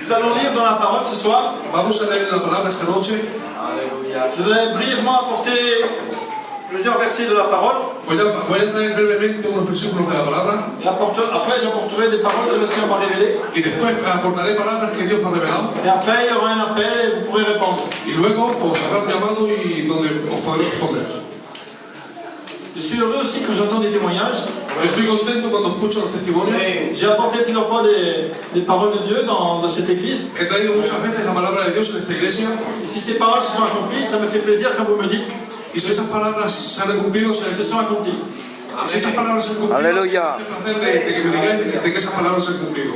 Nous allons lire dans la parole ce soir. Vamos a leer la palabra esta noche. Alléluia. Je vais brièvement apporter plusieurs versets de la parole. Voy a traer brevemente unos versículos de la palabra. Et après, j'apporterai des paroles que le Seigneur m'a révélées. Y después aportaré palabras que Dios me ha revelado. Et après, il y aura un appel et vous pourrez répondre. Y luego os habrá un llamado y donde os podré responder. Je suis heureux aussi quand j'entends des témoignages. Yo estoy contento cuando escucho los testimonios. J'ai apporté plusieurs fois des paroles de Dieu dans cette église. He traído muchas veces la palabra de Dios en esta iglesia. Et si ces paroles se sont accomplies, ça me fait plaisir quand vous me dites Y si esas palabras se han cumplido, qu'elles se sont accomplies. si esas palabras se han cumplido, Aleluya. es un placer de que me digáis de que esas palabras se han cumplido.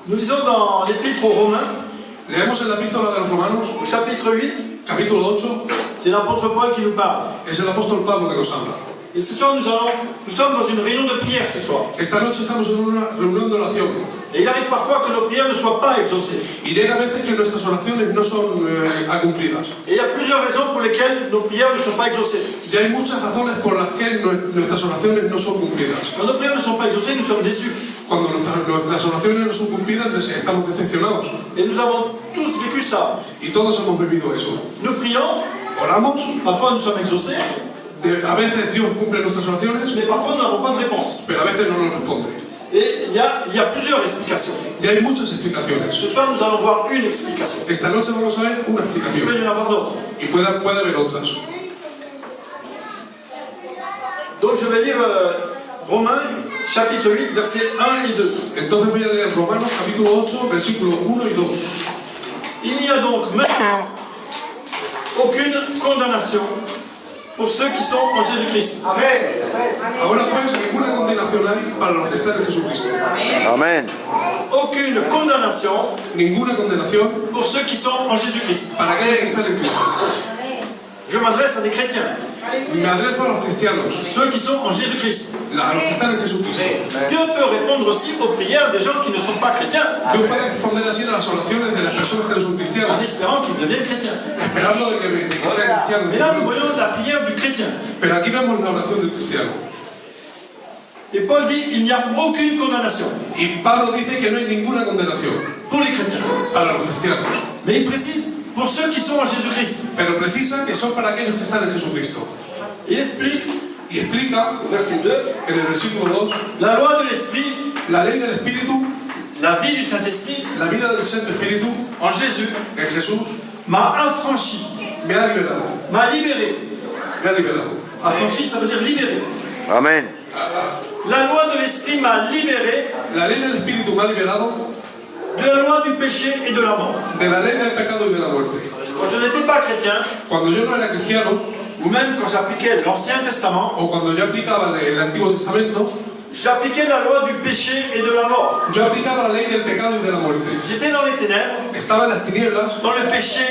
Nous lisons dans l'Épître aux Romains, Leemos en la epístola de los Romanos, au chapitre 8, capítulo 8, c'est l'apôtre Paul qui nous parle. es el apóstol Pablo que nos habla. Et ce soir, nous sommes dans une réunion de prière ce soir. Esta noche estamos en una reunión de oración. Et il arrive parfois que nos prières ne soient pas exaucées. Y llega a veces que nuestras oraciones no son cumplidas. Et il y a plusieurs raisons pour lesquelles nos prières ne sont pas exaucées. Y hay muchas razones por las que nuestras oraciones no son cumplidas. Quand nos prières ne sont pas exaucées, nous sommes déçus. Cuando nuestras oraciones no son cumplidas, estamos decepcionados. Et nous avons tous vécu ça. Y todos hemos vivido eso. Nous prions, Oramos, parfois nous sommes exaucés, a veces Dios cumple nuestras oraciones, mais parfois nous n'avons pas de réponse. pero a veces no nos responde. Et il y a plusieurs explications. Y hay muchas explicaciones. Ce soir, nous allons voir une explication. Esta noche vamos a ver una Il peut explicación. y en avoir d'autres. Y puede haber otras. Donc je vais lire Romains, chapitre 8, versets 1 et 2. Entonces voy a leer Romanos capítulo 8, versículos 1 y 2. Il n'y a donc maintenant aucune condamnation pour ceux qui sont en Jésus-Christ. Ahora pues, ninguna condenación hay para los que están en Jesucristo. Amén. Aucune condamnation Ninguna condenación pour ceux qui sont en Jésus-Christ. para aquellos que están en Cristo. Je m'adresse à des chrétiens, Me adrezo a los cristianos, ceux qui sont en Jésus-Christ. a los que están en Jesucristo. Dieu peut répondre aussi aux prières des gens qui ne sont pas chrétiens, Dios puede responder así a las oraciones de las personas que no son en cristianas, espérant qu'ils deviennent chrétiens. esperando de que sean cristianos. Mais là, nous voyons la prière du chrétien. Pero aquí vemos la oración del cristiano. Et Paul dit il n'y a aucune condamnation Y Pablo dice que no hay ninguna condenación pour les chrétiens. para los cristianos. Mais il précise pour ceux qui sont en Jésus-Christ. Pero precisa que son para aquellos que están en Jesucristo. Il explique, Y explica verset 2, en el versículo 2, la loi de l'Esprit, la ley del Espíritu, la vie du Saint-Esprit la vida del Santo Espíritu en Jésus en Jesús m'a affranchi, me ha liberado. m'a libéré. Me ha liberado. Affranchi, ça veut dire libéré. Amén. La loi de l'Esprit m'a libéré La ley del Espíritu me ha liberado de la loi du péché et de la mort. de la ley del pecado y de la muerte. Quand je n'étais pas chrétien, Cuando yo no era cristiano, ou même quand j'appliquais l'Ancien Testament, o cuando yo aplicaba el Antiguo Testamento, j'appliquais la loi du péché et de la mort. yo aplicaba la ley del pecado y de la muerte. J'étais dans les ténèbres, Estaba en las tinieblas dans le péché,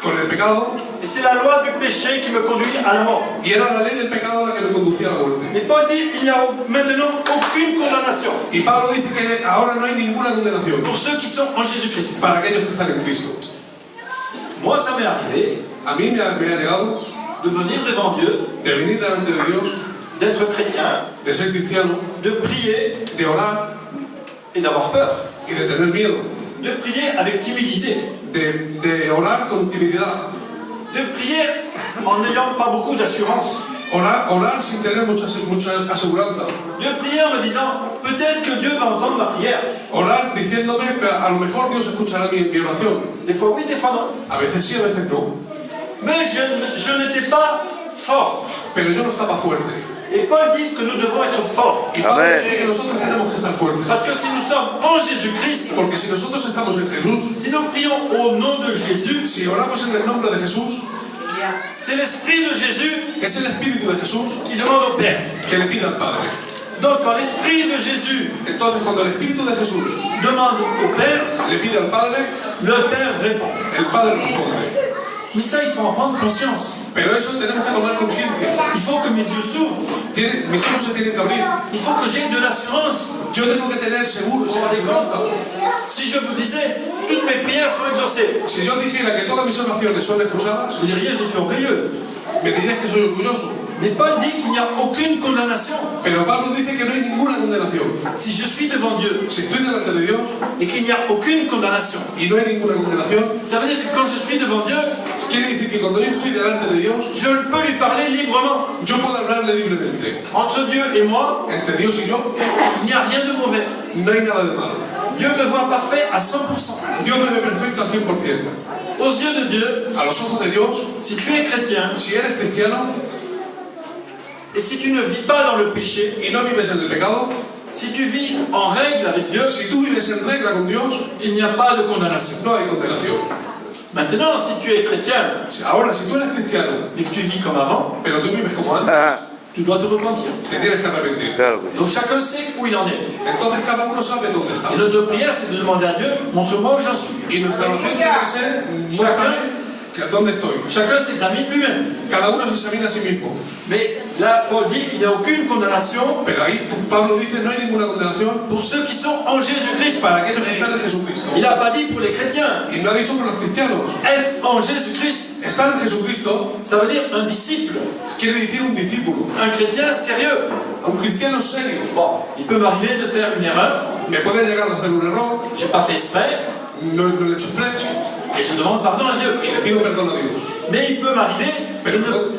con el pecado et c'est la loi du péché qui me conduit à la mort. y era la ley del pecado la que me conducía a la muerte. Mais Paul dit il n'y a maintenant aucune condamnation Y Pablo dice que ahora no hay ninguna condenación pour ceux qui sont en Jésus-Christ. para aquellos que están en Cristo. Moi, ça m'est arrivé A mí me ha llegado de venir devant Dieu, de venir delante de Dios, d'être chrétien, de ser cristiano, de prier de orar et d'avoir peur. y de tener miedo, De prier avec timidité. de orar con timidez, De prier en n'ayant pas beaucoup d'assurance. orar sin tener mucha aseguranza, De prier en me disant peut-être que Dieu va entendre ma prière. orar diciéndome a lo mejor Dios escuchará mi oración. Des fois oui, des fois non. A veces sí, a veces no, Mais je n'étais pas fort. pero yo no estaba fuerte. Et Paul dit que nous devons être forts. Y Pablo Amén. dice que nosotros tenemos que estar fuertes, Parce que si nous sommes en Jésus-Christ, porque si nosotros estamos en Jesús, si nous prions au nom de Jésus, si oramos en el nombre de Jesús, c'est l'Esprit de Jésus es el Espíritu de Jesús qui demande au Père. que le pide al Padre. Donc quand l'Esprit de Jésus Entonces cuando el Espíritu de Jesús demande au Père, le pide al Padre, le Père répond. el Padre responde. Mais ça, il faut en prendre conscience. Pero eso tenemos que tomar conciencia. Il faut que mes yeux s'ouvrent. Mis ojos se tienen que abrir. Il faut que j'aie de l'assurance. Yo tengo que tener seguro, Vous vous rendez compte? Si je vous disais, toutes mes prières sont exaucées, Si yo dijera que todas mis oraciones son escuchadas, vous diriez, je suis orgueilleux. me dirías que soy orgulloso. Mais Paul dit qu'il n'y a aucune condamnation. Pero Pablo dice que no hay ninguna condenación. Si je suis devant Dieu Si estoy delante de Dios et qu'il n'y a aucune condamnation, y no hay ninguna condenación, ça veut dire que quand je suis devant Dieu, quiere decir que cuando yo estoy delante de Dios, je peux lui parler librement. yo puedo hablarle libremente. Entre Dieu et moi, Entre Dios y yo il n'y a rien de mauvais. no hay nada de malo. Dieu me voit parfait à 100%. Dios me ve perfecto al 100%. Aux yeux de Dieu, A los ojos de Dios, si tu es chrétien si eres cristiano et si tu ne vis pas dans le péché, y no vives en el pecado, si tu vis en règle avec Dieu, si tú vives en regla con Dios, il n'y a pas de condamnation. no hay condenación. Maintenant, si tu es chrétien Ahora, si tú eres cristiano, mais que tu vis comme avant, pero tú vives como antes, tu dois te repentir. te tienes que arrepentir. Donc chacun sait où il en est. Entonces cada uno sabe dónde está. Et notre prière, c'est de demander à Dieu, montre-moi où j'en suis. Y nuestra oración tiene que ser, muéstrame dónde estoy. Chacun s'examine lui-même. Cada uno se examina a sí mismo. Mais là, Paul dit qu'il n'y a aucune condamnation Pero ahí Pablo dice, no hay ninguna condenación pour ceux qui sont en Jésus-Christ. para aquellos que están en Jesucristo. Il n'a pas dit pour les chrétiens. Y no ha dicho por los cristianos. Être en Jésus-Christ, Estar en Jesucristo ça veut dire un disciple, quiere decir un discípulo, un chrétien sérieux. un cristiano serio. Bon, il peut m'arriver de faire une erreur, Me puede llegar a hacer un error, j'ai pas fait exprès, no lo he hecho express, et je demande pardon à Dieu. y le pido perdón a Dios. Mais il peut m'arriver Pero de me, ne, puede-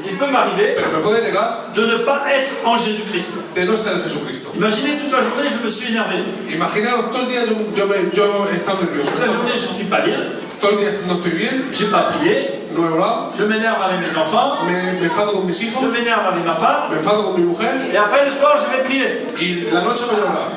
il peut m'arriver pero me puede llegar de ne pas être en Jésus-Christ. de no estar en Jesucristo. Imaginez toute la journée, je me suis énervé. Imaginaros, todo el día yo he estado nervioso. Toute la journée, je suis pas bien, Todo el día no estoy bien, j'ai pas prié, no he orado, je m'énerve avec mes enfants, me enfado con mis hijos, je m'énerve avec ma femme, me enfado con mi mujer, et après le soir, je vais prier. y la noche voy a orar.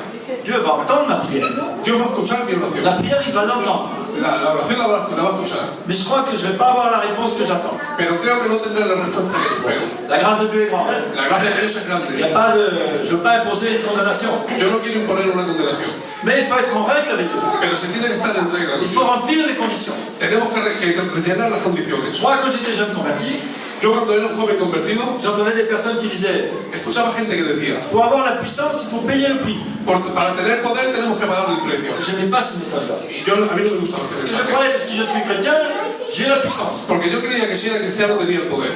Dieu va entendre ma prière. Dios va a escuchar mi oración. La prière, il va l'entendre. La oración la va a escuchar. Mais je crois que je ne vais pas avoir la réponse que j'attends. Pero creo que no tendré la respuesta que espero. La grâce de Dieu est grande. La gracia de Dios es Il n'y a grande. pas de, je ne veux pas imposer une condamnation. Yo no quiero imponer una condenación, Mais il faut être en règle avec Dieu. pero se tiene que estar en regla. Il faut remplir les conditions. Tenemos que rellenar las condiciones. Moi, quand j'étais jeune converti, Yo cuando era un joven convertido, j'entendais des personnes qui disaient, escuchaba gente que decía, pour avoir la puissance, il faut payer le prix. para tener poder tenemos que pagar el precio. Je n'aimais pas ce message-là. Y yo, a mí no me gustaba este Parce que je mensaje. croyais que si je suis chrétien, j'ai la puissance. Porque yo creía que si era cristiano tenía el poder.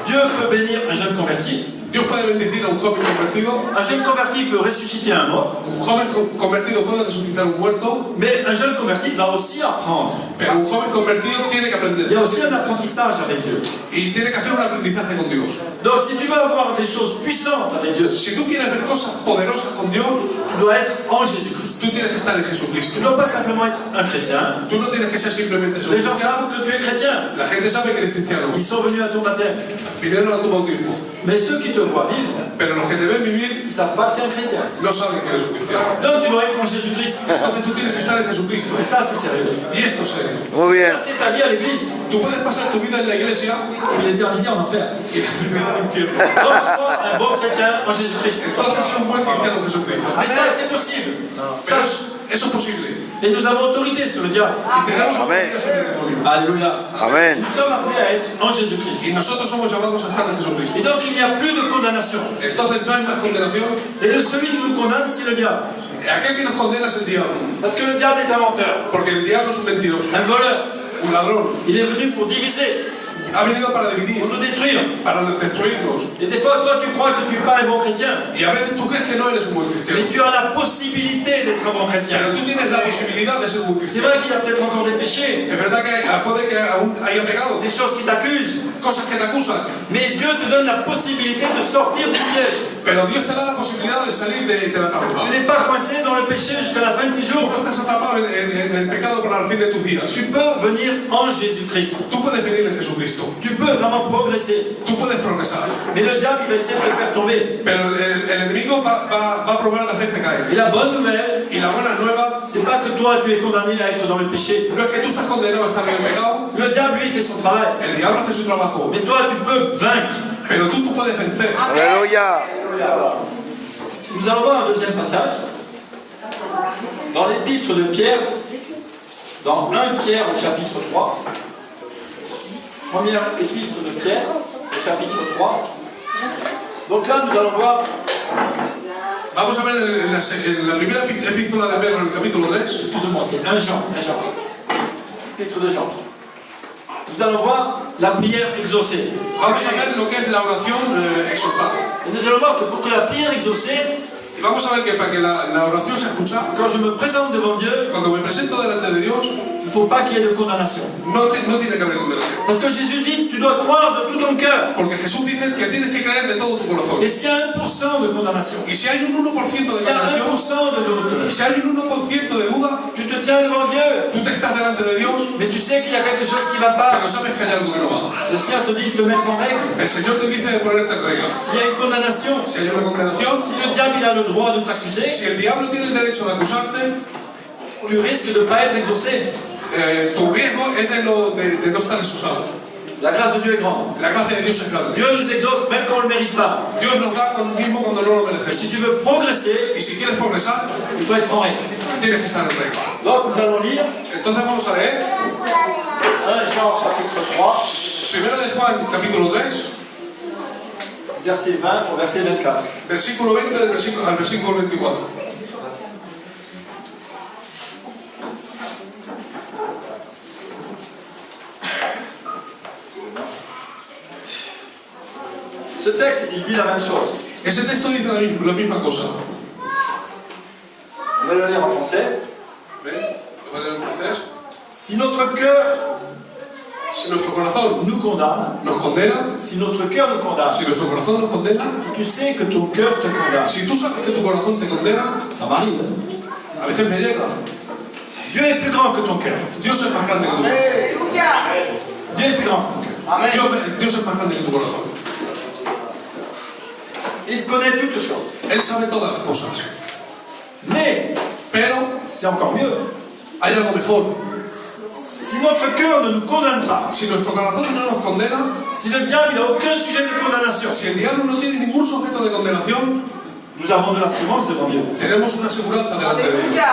Dieu peut bénir un jeune converti. Dios puede bendecir a un joven convertido. Un jeune converti peut ressusciter un mort. Un joven convertido puede resucitar un muerto. Mais un jeune converti va aussi apprendre. Pero un joven convertido tiene que aprender. Il y a aussi un apprentissage avec Dieu. Y tiene que hacer un aprendizaje con Dios. Donc si tu veux avoir des choses puissantes avec Dieu, Si tú quieres ver cosas poderosas con Dios, tu dois être en Jésus-Christ. tú tienes que estar en Tu Jesucristo. ne dois pas simplement être un chrétien. Tú no tienes que ser simplemente Les gens cristiano. savent que tu es chrétien. La gente sabe que eres cristiano. Ils sont venus à ton baptême. Vinieron a tu bautismo. Mais ceux qui te voient vivre, Pero los que te ven vivir ils ne savent pas que tu es un chrétien. no saben que eres un cristiano. Donc tu dois être en Jésus-Christ. Entonces tú tienes que estar en Jesucristo. Et ça, c'est sérieux. Y esto es serio. Muy bien. Passer ta vie à l'église, Tú puedes pasar tu vida en la iglesia puis l'éternité en enfer. y terminar en el infierno. Donc sois un bon chrétien en Jésus-Christ. Entonces eres un buen cristiano en Jesucristo. Mais ça, c'est possible. Ça, Pero eso es posible. et nous avons autorité sur le diable. Y tenemos Amén. autoridad sobre el demonio. Alléluia. Amén. Nous sommes appelés à être en Jésus-Christ. Y nosotros somos llamados a estar en Jesucristo. Et donc il n'y a plus de condamnation. Entonces no hay más condenación. Et celui qui nous condamne, c'est le diable. Aquel que nos condena es el diablo. Parce que le diable est un menteur, Porque el diablo es un mentiroso, un voleur. un ladrón. Il est venu pour diviser, Ha venido para dividir, pour nous détruire. para destruirnos. Et des fois, toi, tu crois que tu n'es pas un bon chrétien. Y a veces tú crees que no eres un buen cristiano. Mais tu as la possibilité d'être un bon chrétien. Pero tú tienes la posibilidad de ser un buen C'est cristiano. vrai qu'il y a peut-être encore des péchés, Es verdad que puede que aún haya pecado, des choses qui t'accusent. cosas que te acusan. Mais Dieu te donne la possibilité de sortir du piège. Pero Dios te da la posibilidad de salir de la trampa. Tu n'es pas coincé dans le péché jusqu'à la fin de tes jours. No estás atrapado en el pecado para el fin de tus días. Tu peux venir en Jésus-Christ. Tú puedes venir en Jesucristo. Tu peux vraiment progresser. Tú puedes progresar. Mais le diable, il va essayer de te faire tomber. Pero el enemigo va a probar de hacerte caer. Et la bonne nouvelle, Y la buena nueva c'est pas que toi, tu es condamné à être dans le péché. no es que tú estás condenado a estar en el pecado. Le diable, lui, fait son travail. El diablo hace su trabajo. Mais toi, tu peux vaincre. Pero tú puedes vencer. Aleluya. Nous allons voir un deuxième passage. Dans l'épître de Pierre, dans 1 Pierre au chapitre 3. Première épître de Pierre, au chapitre 3. Donc là, nous allons voir, Vamos a ver en la primera epístola de Pedro, en el capítulo 3. excusez-moi, c'est 1 Jean, 1 Jean. Épître de Jean. nous allons voir la prière exaucée. Vamos a ver lo que es la oración exhortada. Et nous allons voir que pour que la prière exaucée, Y vamos a ver que para que la oración se escucha, quand je me présente devant Dieu, cuando me presento delante de Dios, il ne faut pas qu'il y ait de condamnation. no tiene que haber condenación. Parce que Jésus dit, tu dois croire de tout ton cœur. Porque Jesús dice que tienes que creer de todo tu corazón. Et s'il y a 1% de condamnation, Y si hay un 1% de s'il y a condenación, 1% de doute, si hay un 1% de duda, tu te tiens devant Dieu, tú te estás delante de Dios, mais tu sais qu'il y a quelque chose qui ne va pas. pero sabes que hay algo que no va. Le Seigneur te dit de te mettre en règle. El Señor te dice de ponerte en regla. S'il y a une condamnation, Si hay una condenación, si le diable il a le droit de t'accuser, si el diablo tiene el derecho de acusarte, tu risques de ne pas être exaucé. tu riesgo es de no estar exusado. La grâce de Dieu est grande. La gracia de Dios es grande. Dieu nous exauce même quand on ne le mérite pas. Dios nos da mismo cuando no lo Et mereces. si tu veux progresser, Y si quieres progresar, il faut être en règle. tienes que estar en regla. Donc nous allons lire Entonces vamos a leer 1 Jean chapitre 3, Primera de Juan, capítulo 3, verset 20 au verset 24. versículo 20 al versículo 24. Ce texte, il dit la même chose. Ese texto dice la misma cosa. On va le lire en français. ¿Ven? ¿Lo voy a leer en francés? Si notre cœur Si nuestro corazón nous condamne, nos condena, si notre cœur nous condamne, si nuestro corazón nos condena, si tu sais que ton cœur te condamne, si tú sabes que tu corazón te condena, ça m'arrive. a veces me llega. Dieu est plus grand que ton cœur. Dios es más grande que tu corazón. Dieu est plus grand que ton cœur. Dios es más grande que tu corazón. Il connaît toutes choses. Él sabe todas las cosas. Mais Pero c'est encore mieux. hay algo mejor. Si notre cœur ne nous condamne pas, Si nuestro corazón no nos condena, si le diable n'a aucun sujet de condamnation, si el diablo no tiene ningún sujeto de condenación, nous avons de l'assurance devant Dieu. tenemos una aseguranza delante de Dios.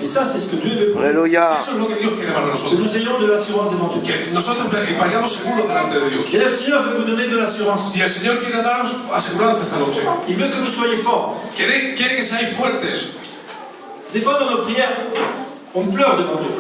Et ça, c'est ce que Dieu veut pour nous. Alléluia. Eso es lo que Dios quiere para Que nosotros. nous ayons de l'assurance devant Dieu. Que nosotros vayamos seguros delante de Dios. Et le Seigneur veut vous donner de l'assurance. Y el Señor quiere daros aseguranza esta noche. Il veut que vous soyez forts. Quiere que seáis fuertes. Des fois, dans nos prières, on pleure devant Dieu.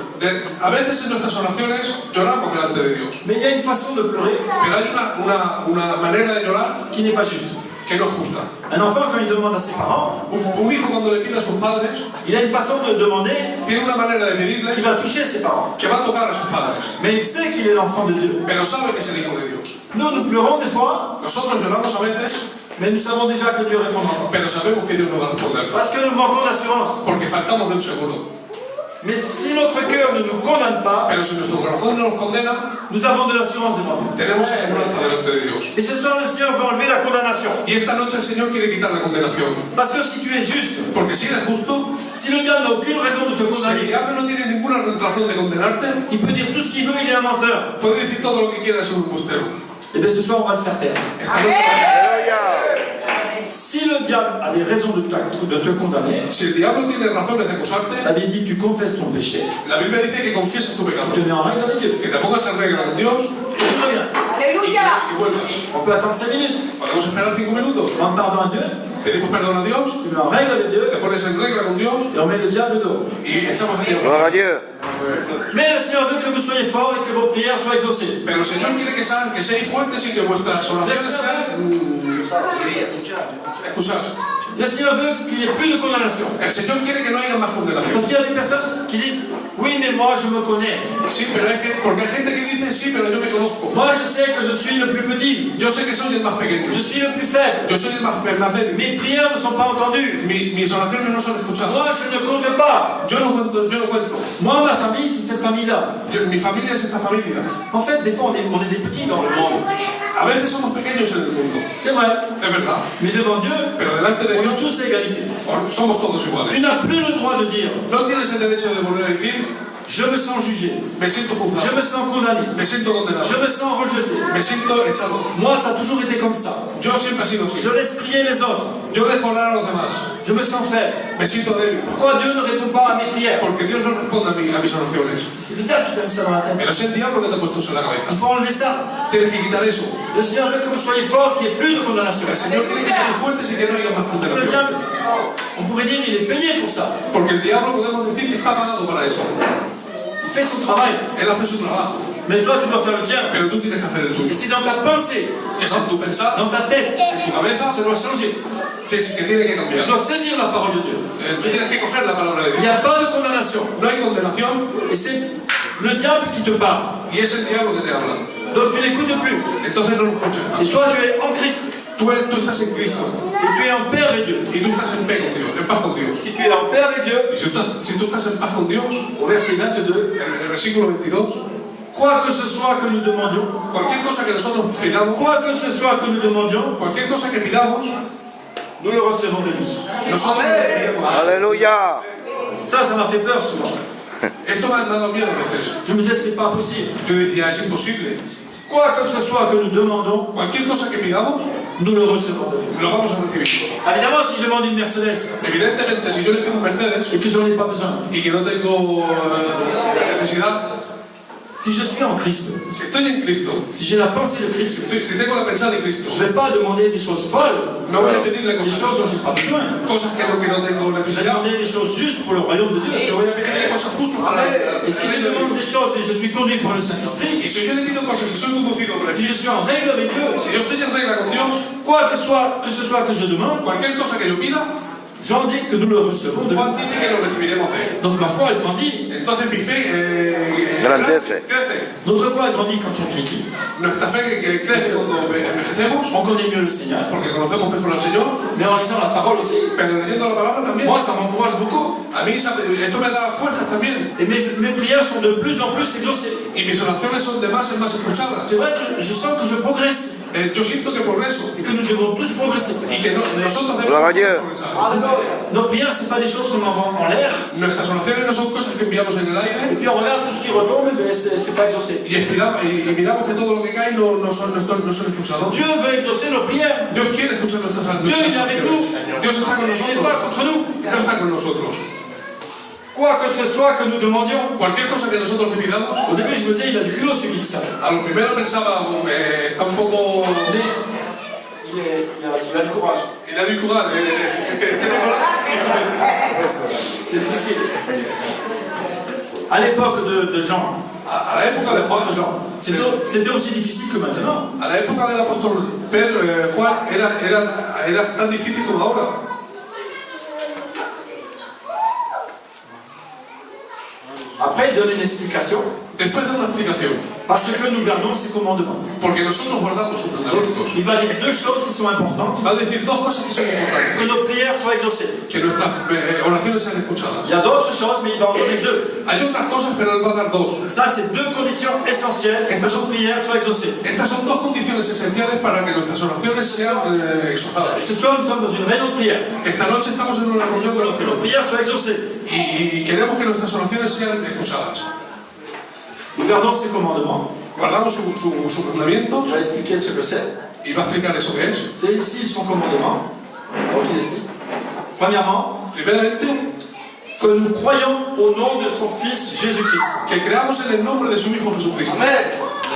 A veces en nuestras oraciones lloramos delante de Dios. Mais il y a une façon de pleurer Pero hay una manera de llorar qui n'est pas juste. que no es justa. Un enfant, quand il demande à ses parents, Un hijo cuando le pide a sus padres, il a une façon de demander tiene una manera de qui pedirle va toucher ses parents. que va a tocar a sus padres. Mais il sait qu'il est l'enfant de Dieu. Pero sabe que es el hijo de Dios. Nous pleurons des fois, Nosotros lloramos a veces, mais nous savons déjà que Dieu répondra. pero sabemos que Dios nos va a responder. Parce que nous manquons d'assurance. Porque faltamos de un seguro. Mais si notre cœur ne nous condamne pas, Pero si nuestro corazón no nos condena, nous avons de l'assurance devant nous. tenemos aseguranza delante de Dios. Et ce soir, le Seigneur veut enlever la condamnation. Y esta noche el Señor quiere quitar la condenación. Parce que si tu es juste, Porque si eres justo, si le diable n'a aucune raison de te si el condamner, diablo no tiene ninguna razón de condenarte, il peut dire tout ce qu'il veut, il est un menteur. puede decir todo lo que quiera ser un embustero. Et bien ce soir, on va le faire taire. Esta noche vamos Si le diable a des raisons de te condamner, a- si el diablo tiene razones de acusarte, la Bible dit que tu confesses ton péché, la Biblia dice que confieses tu pecado, tu te mets en règle avec Dieu. que te pongas en regla con Dios Et tout va bien. y vuelvas. On peut attendre 5 minutes. Podemos esperar 5 minutos, Demande pardon à Dieu, pedimos perdón a Dios, tu te mets en règle avec Dieu, te pones en regla con Dios et on met le diable dehors. y echamos al diablo. Gloire à Dieu. Mais le Seigneur veut que vous soyez forts et que vos prières soient exaucées. Pero el Señor quiere que seáis fuertes y que vuestras oraciones sean excusadas. Le Seigneur veut qu'il n'y ait plus de condamnation. El Señor quiere que no haya más condenación. Parce qu'il y a des personnes qui disent oui, mais moi je me connais. Sí, pero porque hay gente que dice sí, pero yo me conozco. Moi je sais que je suis le plus petit. Yo sé que soy el más pequeño. Je suis le plus faible. Yo soy el más débil. Mes prières ne sont pas entendues. Mis oraciones no son escuchadas. Moi je ne compte pas. Yo no cuento. Moi, ma famille, c'est cette famille-là. Mi familia es esta familia. En fait, des fois, on est des petits dans le monde. A veces somos pequeños en el mundo. C'est vrai. Es verdad. Mais devant Dieu, Pero delante de on Dios est tous à égalité. somos todos Tu iguales. n'as plus le droit de dire No tienes el derecho de volver a decir je me sens jugé, me siento je juzgado, me sens condamné, me siento condenado, je me sens rejeté. me siento echado. Moi, ça a toujours été comme ça. Yo siempre he sido así. Je laisse prier les autres. Yo dejo hablar a los demás. Je me sens faible. Me siento débil. Pourquoi Dieu ne répond pas à mes prières? Porque Dios no responde a mis oraciones. C'est le diable qui t'a mis ça dans la tête. Pero es el diablo que te ha puesto eso en la cabeza. Il faut enlever ça. Tienes que quitar eso. Le Seigneur veut que vous soyez forts, qu'il n'y ait plus de condamnation. El Señor quiere que sean fuertes y que no haya más Le condenación. diable, on pourrait dire qu'il est payé pour ça. Porque el diablo podemos decir que está pagado para eso. Il fait son travail. Él hace su trabajo. Mais toi, tu dois faire le tien. pero tú tienes que hacer el Et tuyo. c'est dans ta pensée, Es en tu pensar, dans ta tête, en tu cabeza, ça doit changer. que tiene que Tu cambiar. dois saisir la parole de Dieu. Tú tienes que coger la palabra de Il n'y Dios. a pas de condamnation. No hay condenación Et c'est le diable qui te parle. y es el diablo que te habla. Donc tu n'écoutes plus. Entonces no lo escuches Et más. toi, tu es en Christ. Tú estás en Cristo Et tu es en paix avec Dieu. y tú estás en paz con Dios. Si tu es en paix avec Dieu, Y si tú estás en paz con Dios, au verset 22, en el versículo 22, quoi que ce soit que nous demandions, cualquier cosa que nosotros pidamos, quoi que ce soit que nous demandions, cualquier cosa que pidamos, nous le recevons de lui. nosotros lo recibiremos. Aleluya. Ça m'a fait peur souvent. Esto me ha dado miedo a veces. Je me disais, c'est pas possible. Yo decía, es imposible. Quoi que ce soit que nous demandons, Cualquier cosa que pidamos, nous le recevons de lui. lo vamos a recibir. Évidemment, si je demande une Mercedes Evidentemente, si yo le pido un Mercedes et que j'en ai pas besoin, y que no tengo necesidad, si je suis en Christ, si estoy en Cristo, si j'ai la pensée de Christ, si tengo la pensada de Cristo, je ne vais pas demander des choses folles, no voy a pedirle des choses dont je n'ai pas besoin. cosas que no tengo Je vais necesidad. demander des choses justes pour le royaume de Dieu. Yo voy a pedirle cosas justas para Et si je demande des choses et je suis conduit par le Saint-Esprit, Y si yo le pido cosas, si soy conducido por el si je Espíritu, suis en règle avec Dieu, si yo estoy en regla con Dios, quoi que ce soit que je demande, cualquier cosa que yo pida, Jean dit que nous le recevons de lui. Juan dice que lo recibiremos de él. Donc ma foi, elle grandit. Entonces mi fe Grandece. crece. Notre foi, elle grandit quand on vieillit. Nuestra fe crece cuando envejecemos, On connaît mieux le Seigneur. porque conocemos mejor al Señor, Mais en lisant la parole aussi, pero leyendo la palabra también. moi, ça m'encourage beaucoup. A mí esto me da fuerzas también. Et mes prières sont de plus en plus exaucées. Y mis oraciones son de más en más escuchadas. C'est vrai que je sens que je progresse Yo siento que progreso et que nous devons tous progresser. y que nosotros Gloria a Dios. debemos progresar. Nos prières, ce pas des choses qu'on envoie en l'air. Nuestras oraciones no son cosas que enviamos en el Et aire puis on regarde tout ce qui retombe, mais c'est pas exaucé. y miramos que todo lo que cae no son escuchados. Dieu veut exaucer nos prières. Dios quiere escuchar nuestras Dieu est avec nous. oraciones. Dios está con Il n'est nosotros. pas contre nous. No está con nosotros. Quoi que ce soit que nous demandions. Cualquier cosa que nosotros le pidamos, Au début, je me disais, il a du culot celui qui dit ça. a lo primero pensaba, está un poco... Mais il a du courage. Il a du courage, tiene coraje. C'est difficile. À l'époque de Jean, A la época de Juan, c'était aussi difficile que maintenant. a la época del apóstol Pedro, Juan, era tan difícil como ahora. Après, il donne une explication. Después de una explicación, Parce que nous gardons ses commandements. porque nosotros guardamos sus mandamientos, Il va dire deux choses qui sont importantes. va a decir dos cosas que son importantes. Que nos prières soient exaucées. Que nuestras oraciones sean escuchadas. Il y a d'autres choses, mais il va en donner deux. Hay otras cosas, pero él va a dar dos. Ça, c'est deux conditions essentielles pour que nos prières soient exaucées. Estas son dos condiciones esenciales para que nuestras oraciones sean exhortadas. Ce soir, nous sommes dans une réunion de prière. Esta noche estamos en una reunión de Que nos oración prières soient exaucées. y queremos que nuestras oraciones sean escuchadas. Nous gardons ses commandements. Guardamos sus mandamientos Je vais expliquer ce que c'est. y va a explicar eso que es. C'est ici son commandement. Donc il explique. Premièrement, Primeramente, que nous croyons au nom de son Fils Jésus-Christ. que creamos en el nombre de su Hijo Jesucristo.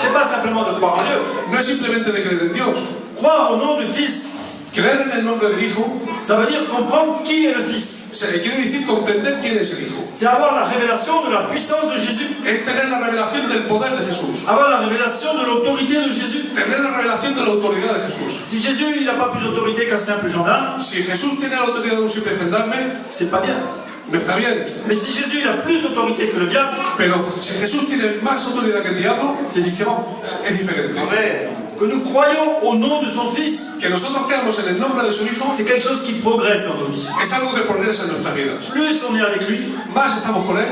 C'est pas simplement de croire en Dieu. No es simplemente de creer en Dios. Croire au nom du Fils, Creer en el nombre del Hijo ça veut dire comprendre qui est le Fils. quiere decir comprender quién es el Hijo. C'est avoir la révélation de la puissance de Jésus. Es tener la revelación del poder de Jesús. Avoir la révélation de l'autorité de Jésus. Tener la revelación de la autoridad de Jesús. Si Jésus il n'a pas plus d'autorité qu'un simple gendarme, Si Jesús tiene la autoridad de un simple gendarme, c'est pas bien. no está bien. Mais si Jésus il a plus d'autorité que le diable, Pero si Jesús tiene más autoridad que el diablo, c'est différent. es diferente. Que nous croyons au nom de son Fils, Que nosotros creamos en el nombre de su Hijo c'est quelque chose qui progresse dans nos vies. es algo que progresa en nuestras vidas. Plus on est avec lui, Más estamos con Él,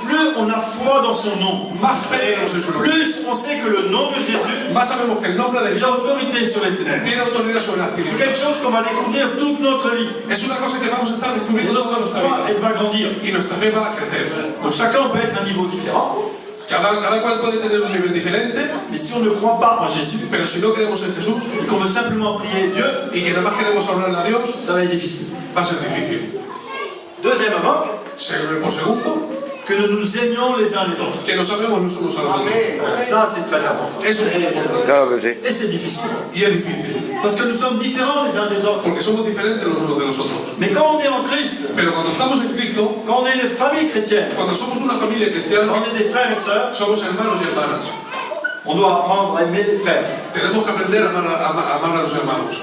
plus on a foi dans son nom. más fe tenemos en su nombre. Plus on sait que le nom de Jésus Más sabemos que el nombre de a Jesús autorité sur les ténèbres. tiene autoridad sobre las C'est tinieblas. quelque chose qu'on va découvrir toute notre vie. Es una cosa que vamos a estar descubriendo toda Notre nuestra foi, vida. elle va grandir. Y nuestra fe va a crecer. Donc chacun peut être à un niveau différent, Cada cual puede tener un nivel diferente, mais si on ne croit pas en Jésus pero si no creemos en Jesús et qu'on veut simplement prier Dieu, y que nada más queremos hablarle a Dios, ça va être difficile. va a ser difícil. Deuxièmement, Por segundo, que nous nous aimions les uns les autres. que nos amemos los unos a los otros. Ça, c'est très important. Eso es muy importante. Claro que sí. Et c'est difficile. Y es difícil, Parce que nous sommes différents les uns des autres. porque somos diferentes los unos de los otros. Mais quand on est en Christ, Pero cuando estamos en Cristo, quand on est une famille chrétienne, cuando somos una familia quand cristiana, on est des frères et sœurs, somos hermanos y hermanas. On doit apprendre à aimer les frères. Tenemos que aprender a amar a los hermanos.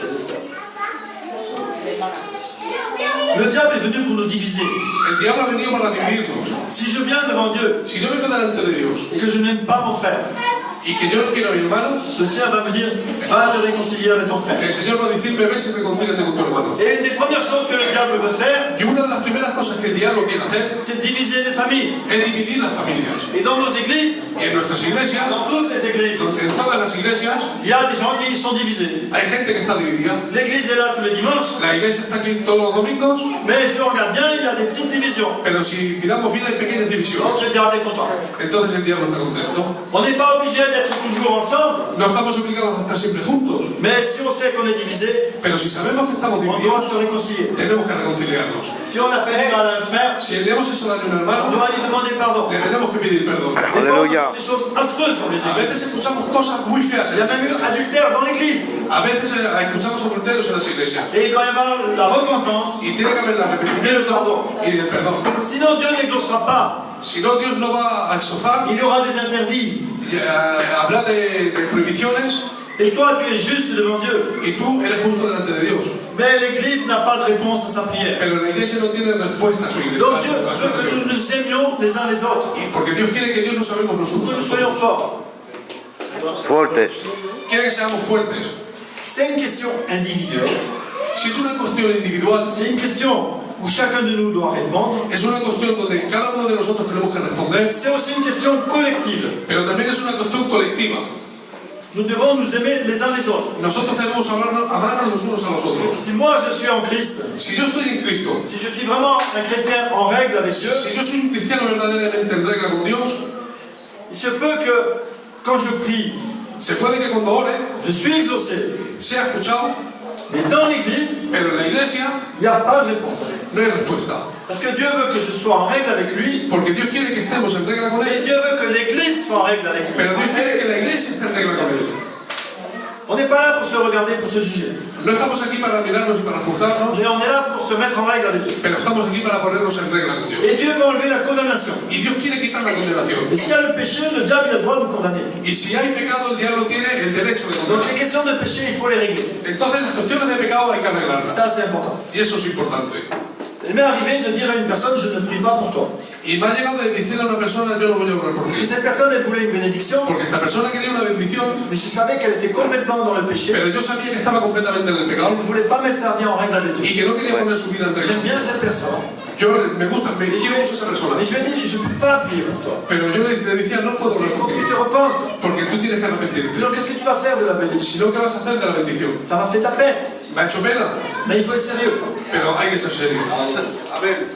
Le diable est venu pour nous diviser. El diablo ha venido para dividirnos. Si je viens devant Dieu Si yo vengo delante de Dios et que je n'aime pas mon frère, y que yo no quiero a mi hermano, le Seigneur va me dire, va te réconcilier avec ton frère. el Señor va a decirme, ves y reconcíliate con tu hermano. Et une des premières choses que le diable veut faire, Y una de las primeras cosas que el diablo quiere hacer c'est diviser les familles. es dividir las familias. Et dans nos églises, Y en nuestras iglesias, dans toutes les églises, en todas las iglesias, il y a des gens qui sont divisés. hay gente que está dividida. L'église est là tous les dimanches, La iglesia está aquí todos los domingos, mais si on regarde bien, il y a des petites divisions. pero si miramos bien hay pequeñas Donc divisiones. le diable est content. Entonces el diablo está contento. On n'est pas obligé d'être toujours ensemble, No estamos obligados a estar siempre juntos, mais si on sait qu'on est divisé, pero si sabemos que estamos on doit divididos, se réconcilier. tenemos que reconciliarnos. Si on a fait du mal à un frère, Si le hemos hecho daño a un on hermano, doit lui demander pardon. le tenemos que pedir perdón. Des fois, on Alléluia. entend des choses affreuses dans les A églises. veces escuchamos cosas muy feas Il en y a las même eu iglesias. adultère dans l'église. A veces escuchamos adulterios en las iglesias. Et il doit y avoir la repentance Y tiene que haber el arrepentimiento y el perdón. Sinon, Dieu n'exaucera pas. Si no, Dios no va a exorcizar Il y aura des interdits. y hablar de prohibiciones, Et toi, tu es juste devant Dieu. y tú eres justo delante de Dios. Mais l'Église n'a pas de réponse à sa prière. Pero la iglesia no tiene respuesta a su iglesia. Donc a Dieu su veut que oración. nous nous aimions les uns les autres. Y porque Dios quiere que Dios nos amemos Que nosotros. nous soyons forts. Fuertes. Quiere que seamos fuertes. C'est une question individuelle. Si es una cuestión individual, C'est une question où chacun de nous doit répondre. es una cuestión donde cada uno de nosotros tenemos que responder, C'est aussi une question collective. pero también es una cuestión colectiva. Nous devons nous aimer les uns les autres. Nosotros tenemos que amarnos los unos a los otros. Si moi je suis en Christ, Si yo estoy en Cristo, si je suis vraiment un chrétien en règle avec Dieu, si yo soy un cristiano verdaderamente en regla con Dios, il se peut que quand je prie, se puede que cuando ore je suis exaucé. sea escuchado, Mais dans l'Église, pero en la iglesia il n'y a pas de réponse. no hay respuesta. Parce que Dieu veut que je sois en règle avec lui, Porque Dios quiere que estemos en regla con et Él, Dieu veut que l'Église soit en règle avec lui. pero Dios quiere que la iglesia esté en regla con Él. On n'est pas là pour se regarder, pour se juger. No estamos aquí para mirarnos y para juzgarnos, Mais on est là pour se mettre en règle avec Dieu. pero estamos aquí para ponernos en regla con Dios. Et Dieu veut enlever la condamnation. Y Dios quiere quitar la Et condenación. s'il y a le péché, le diable il a le droit de nous condamner. Y si hay pecado, el diablo tiene el derecho de Donc condenar. les questions de péché, il faut les régler. Entonces las cuestiones de pecado hay que arreglarlas. Ça, c'est important. Y eso es importante. Il m'est arrivé de dire à une personne, je ne prie pas pour toi. Y me ha llegado de decirle a una persona, yo no voy a orar por Parce que ti. cette personne, elle voulait une bénédiction, Porque esta persona quería una bendición, mais je savais qu'elle était complètement dans le péché. pero yo sabía que estaba completamente en el Elle pecado ne voulait pas mettre sa vie en règle avec y Dieu. que no quería poner su vida en J'aime regla. bien cette personne. Yo me gusta, me quiero mucho esa persona. Mais je lui ai dit, je ne peux pas prier pour toi. Pero yo le decía, no puedo Parce qu'il orar faut por que ti. tu te repentes. Porque tú tienes que arrepentirte. Sinon, qu'est-ce que tu vas faire de la bénédiction? Si no, ¿qué vas a hacer de la bendición? Ça m'a fait de la peine. Me ha hecho pena, Mais il faut être sérieux. pero hay que ser serio. A ver,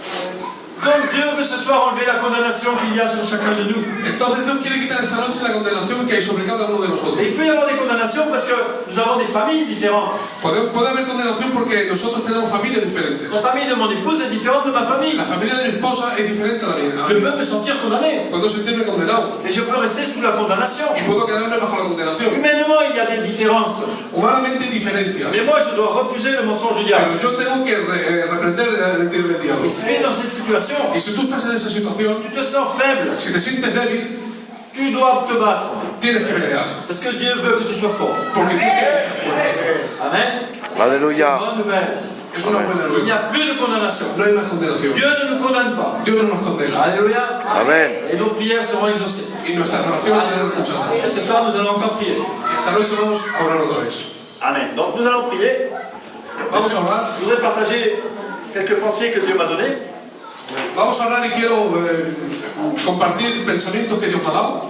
Donc Dieu veut ce soir enlever la condamnation qu'il y a sur chacun de nous. entonces Dios quiere quitar esta noche la condenación que hay sobre cada uno de nosotros. Et il peut y avoir des condamnations parce que nous avons des familles différentes. Puede haber condenación porque nosotros tenemos familias diferentes. La famille de mon épouse est différente de ma famille. La familia de mi esposa es diferente a la mía. Je peux me sentir condamné. Puedo sentirme condenado Et je peux rester sous la condamnation. y puedo quedarme bajo la condenación. Humainement, il y a des différences. Humanamente hay diferencias, Mais moi, je dois refuser le mensonge du diable. pero yo tengo que reprender el mentir del diablo. Et si tu es dans cette situation, Y si tú estás en esa situación, tu te sens faible, si te sientes débil, tu dois te battre. tienes que pelear. Parce que Dieu veut que tu sois fort. Porque Dios quiere que seas fuerte. Amen. C'est une Alléluia. bonne nouvelle. Es una buena Il n'y nueva. a plus de condamnation. No hay más condenación. Dieu ne nous condamne pas. Dios no nos condena. Alléluia. Amén. Et nos prières seront exaucées. Y nuestras oraciones serán escuchadas. Et ce soir, nous allons encore prier. Y esta noche vamos a orar otra vez. Amen. Donc nous allons prier. Vamos a orar. Je voudrais partager quelques pensées que Dieu m'a données. Vamos a orar y quiero compartir pensamientos que Dios me ha dado.